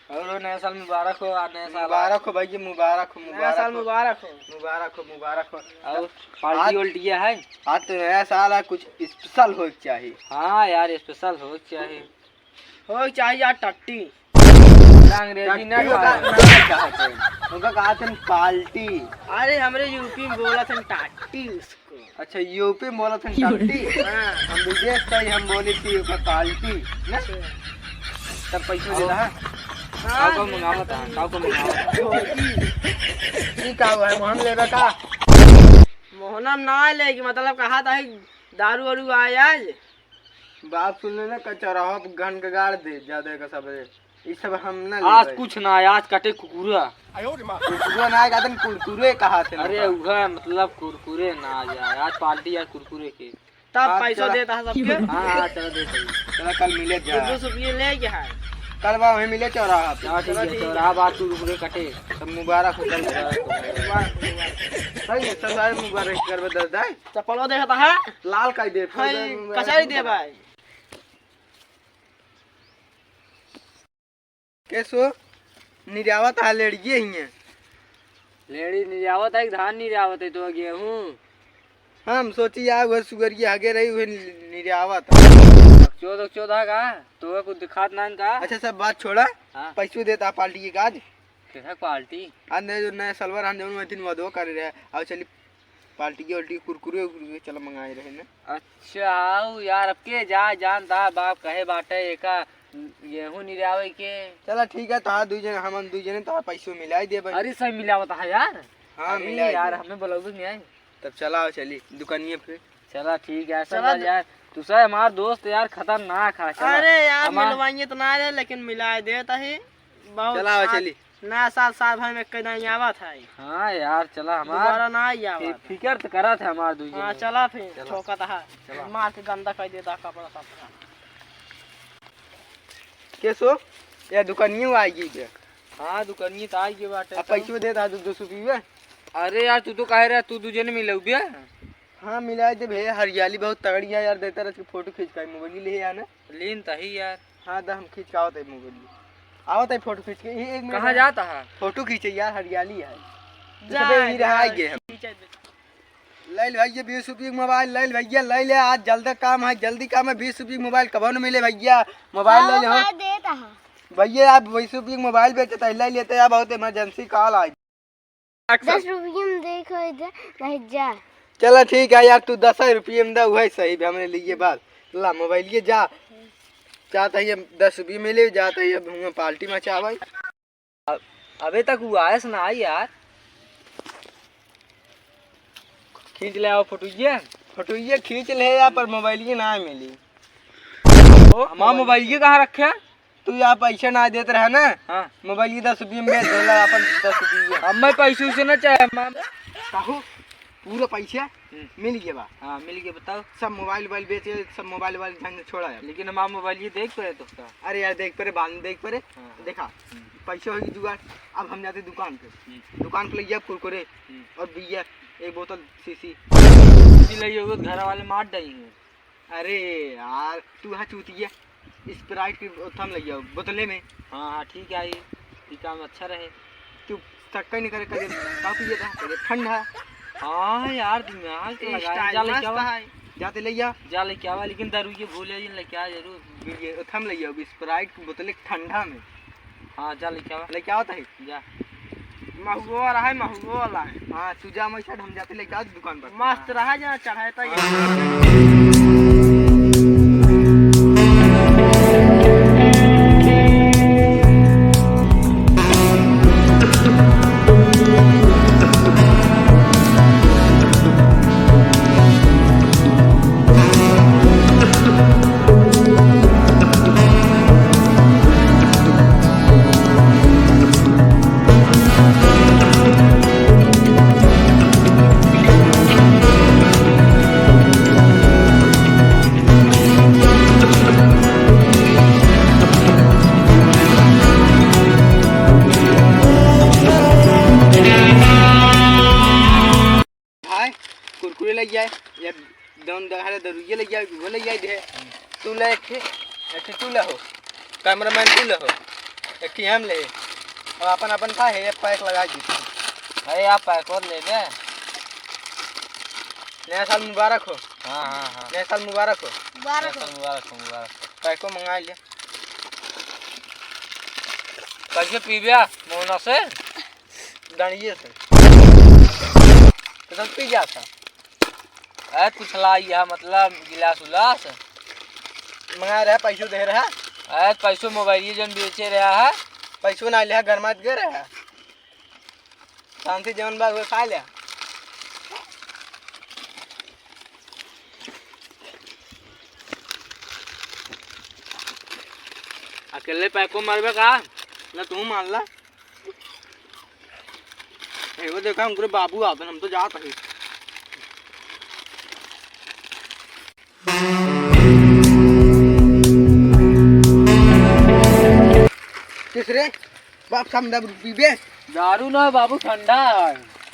और नया साल मुबारक हो। नया साल मुबारक हो भैया, मुबारक हो, नया साल मुबारक हो, मुबारक हो, मुबारक हो। और पार्टी उल्टी है। आज तो नया साल है, कुछ स्पेशल हो चाहिए। हाँ यार स्पेशल हो चाहिए यार। टट्टी अंग्रेजी ना उनका कहा था पार्टी। अरे हमरे यूपी में बोला था टाटी उसको। अच्छा यूपी में बोला था टाटी। हम विदेश का ही हम बोली थी पार्टी ना। तब पैसे दे रहा काको मंगावत है, काको मंगावत का हुआ है मोहन लेबे का। मोहनम ना ले कि मतलब कहा था दारू वारू आए आज। बात सुन लेना कचौराहा घन के गाड़ दे ज्यादा का सब ये सब हम ना आज कुछ ना आज कटे कुकुरा। कुकुरा ना आएगा तो कुरकुरे कहा थे। अरे वह मतलब कुरकुरे ना आ जाए आज पार्टी यार कुरकुरे के। तब पैसा देता है सबके। हाँ चलो दे चलो कल मिले जा 200 रुपये ले गया है। कल वहीं मिले चौराहा पे। हाँ ठीक है चौराहा बात कुरकुरे कटे। सब मुबारक हो। सही सब मुबारक करबे दस दाई। चप्पलो देखता है लाल का दे कचौरी दे भाई। कैसो निर्यावत आ लड़िए ही है। लेडी निर्यावत है धान निर्यावत है तो गेहूं। हम सोची यार वो सुगरिया आगे रही हुई निर्यावत 14 का तो कुछ दिखात ना का। अच्छा सब बात छोड़ा। हाँ? पैसों देता पार्टी के काज कैसा पार्टी आज जो नया सलवार हम जब दिन वदो कर रहे और चली पार्टी की उल्टी कुरकुरे चलो मंगाए रहे ना। अच्छा आओ यार अब के जा जानता बाप कहे बाटे एका गेहूं निर्यावे के। चला ठीक है तो दू जने हम दू जने तो पैसों मिलाई दे भाई। अरे सही मिलावत है यार। हाँ मिला यार हमें बोलोगे नहीं आए। तब चला चली दुकानिए पे। चला ठीक है चला यार तू सही हमारा दोस्त यार खतरनाक है। अरे यार मिलवाइए तो ना रहे लेकिन मिला देता है बहुत। चला चली नया साल भर में कहीं नहीं आवत है। हाँ यार चला हमारा ना ही आवत फिकर तो करा था हमार दूजी। हाँ चला फिर ठोकत है मार के गंदा कर देता कपड़ा सब। कैसो या दुकानिए आएगी क्या। हाँ दुकानिए तो आएगी बाटे। पैसों देता 200 पीवे। अरे यार तू तो कह रहा तू दूजे ने मिले भैया। हाँ मिलाए थे भैया हरियाली बहुत तगड़ी है यार देता रह फोटो खींच का मोबाइल ले आना लीन तही यार। हाँ दा हम खींच का आवत है मोबाइल आवत है फोटो खींच के एक मिनट कहाँ जाता है फोटो खींचे यार हरियाली है। ही रहा गए हम ले भैया 20 रुपये मोबाइल ले भैया ले ले आज जल्दी काम है 20 रुपये मोबाइल कब न मिले भैया मोबाइल ले लो भैया आप 20 रुपये मोबाइल बेचते ले लेते यार बहुत इमरजेंसी कॉल आई 10 रुपये में देखो इधर नहीं जा। चलो ठीक है यार तू 10 रुपये में दा वही सही हमने लिए बात ला मोबाइल ये जा चाहता है 10 रुपये मिले जाता है पार्टी में चाह भाई। अबे तक वो आया सुना आई यार खींच ले आओ फोटो ये खींच ले यार पर मोबाइल ये ना मिली। हमारा मोबाइल ये कहाँ रखे तू यहाँ पैसा ना देते रहा ना। हाँ मोबाइल ये 10 रुपये में बेच देला अपन 10 रुपये अब मैं पैसे से ना चाहे काहू पूरा पैसा मिल गया बा। हाँ मिल गया बताओ सब मोबाइल बेचे सब मोबाइल झंझ छोड़ा है लेकिन हमारा मोबाइल ये देख पड़े तो अरे यार देख पड़े बाद में देख पड़े। देखा पैसा होगी जुगाड़। अब हम जाते दुकान पे लिया कुरकुरे और भैया एक बोतल सीसी घर वाले मार दई है। अरे यार तू यहाँ चूतिया स्प्राइट की थम ले जाओ बोतले में। हाँ ठीक है ये काम अच्छा रहे। तू थक्का नहीं करे कभी काफी ये था ठंडा। हाँ यार दिमाग तो लगा जाते ले जा लेके आवा लेकिन दारू ये भूले लेके आ जरूर थम ले जाओ स्प्राइट की बोतल ठंडा में। हाँ जा लेके आवता है जा महुआ रहा है महुआ वाला है। हाँ तू जा मैं हम जाते लेके आओ दुकान पर मस्त रहा जहाँ चढ़ाता कुरकुरे लग जाए या दोन दहाड़े दरुइये लग जाए वो लग जाए दे तू ले तू ले हो कैमरामैन तू ले हो एक ही हम ले और अपन अपन का है पैक लगा दी। अरे आप पैक और ले ले। नया साल मुबारक हो। हाँ हाँ हाँ, नया साल मुबारक हो। मुबारक हो मुबारक हो। पैको मंगा लिया। कैसे पीबिया मोना से डणिए से तो सब पी जाता। अरे कुछ लाइया मतलब गिलास उलास मंगा रहा पैसों दे रहा। अरे पैसों मोबाइल जन बेचे रहा है। पैसों ना लिया घर मत गए रहा। शांति जीवन बाग खा लिया। अकेले पैको मारबे का ना तू मान ला। वो देखा हमको बाबू आते हम तो जाते ही। तीसरे बाप साहब दारू पीबे। दारू ना बाबू ठंडा है।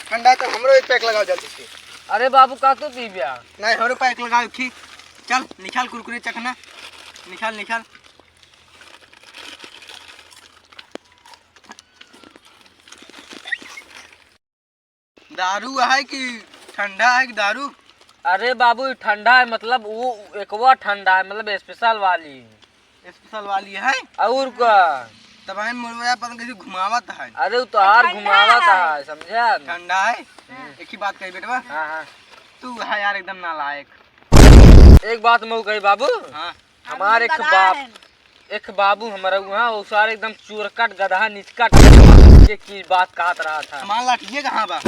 ठंडा तो हमरो एक पैक लगाओ जल्दी से। अरे बाबू का तू पीबिया नहीं हमरो पैक लगाओ खी। चल निकाल कुरकुरे चखना। निकाल निकाल। दारू है कि ठंडा है कि दारू? अरे बाबू ठंडा है मतलब वो एकवा ठंडा है मतलब स्पेशल वाली। स्पेशल वाली है और का तब हम मुर्गा पता कैसे घुमावत है। अरे वो तो हार घुमावत है समझा। ठंडा है एक ही बात कही बेटवा। हाँ हाँ तू है यार एकदम नालायक। एक बात मैं कही बाबू। हाँ हमारे एक बाबू हमारा वहाँ वो सारे एकदम चूरकट गधा निचकट की बात कहत रहा था। सामान लाठिए कहाँ बा?